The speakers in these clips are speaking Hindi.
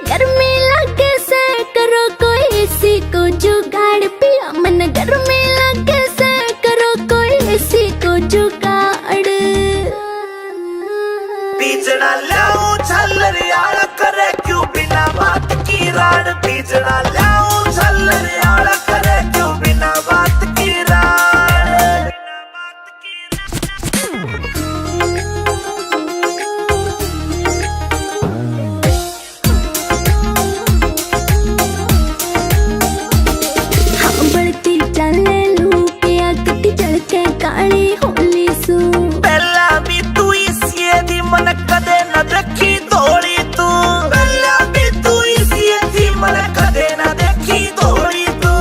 गर्मी लगे से करो कोई एसी को जुगाड़ पिया मन गर्मी लगे से करो कोई एसी को जुगाड़। बीजना लाऊं झल्लर यार करे क्यों बिना बात की राड। बीजना लाऊं झल्लर यार करे क्यों बिना बात की राड। हाँ बढ़ती चले लू पिया कटी चढ़के काली होली सू। पहला भी तू इसी दी मन कदे न देखी धोली तू। पहला भी तू इसी दी मन कदे न देखी धोली तू।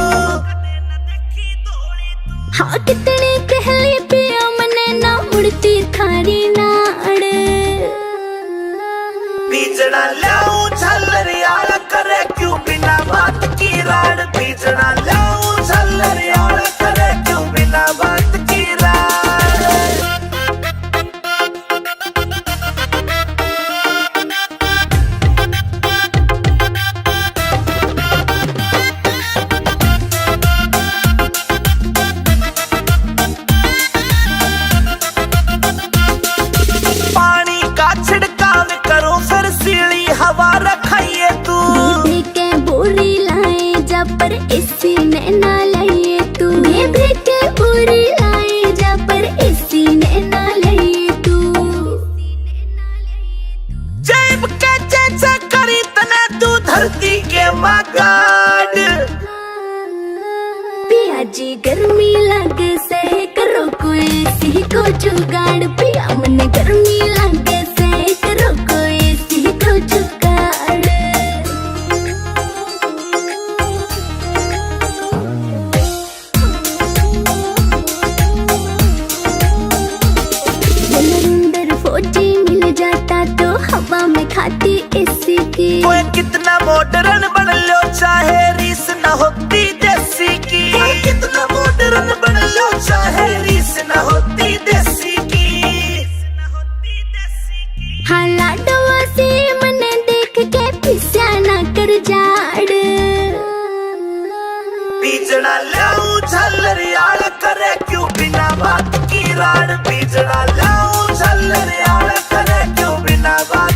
हाँ कितनी कहली पिया मने ना मुड़ती थारी नाड़। बीजना लाऊं झल्लर यार करे क्यों बिना बात की राड। बीजना लाऊं झल्लर यार करे क्यों बिना बात की राड। पानी का छिड़काव करो फिर सीली हवा रखाइए तू। दीदी के बोरी लाए जा पर इसी ने ना लाइए तू। दीदी के बोरी लाए जा पर इसी ने ना लाइए तू। जेब के जैसे करी तने तू धरती के मगाड़। पिया जी गर्मी लगे से करो कोई एसी को जुगाड़। पिया मन गर्मी लगे से करो कोई एसी को जुगाड़। अंदर फौजी मिल जाता तो हवा में खाती एसी की। ओए कितना मॉडर्न बन लो चाहे रीस न होती देसी की। ओए कितना मॉडर्न बन लो चाहे रीस न होती देसी की। हाँ लाडवा से मने देख के पिस्या ना कर जाड़। बीजना लाऊं झल्लर यार करे क्यों बिना बात की राड। बीजना लाऊं झल्लर यार करे क्यों बिना बात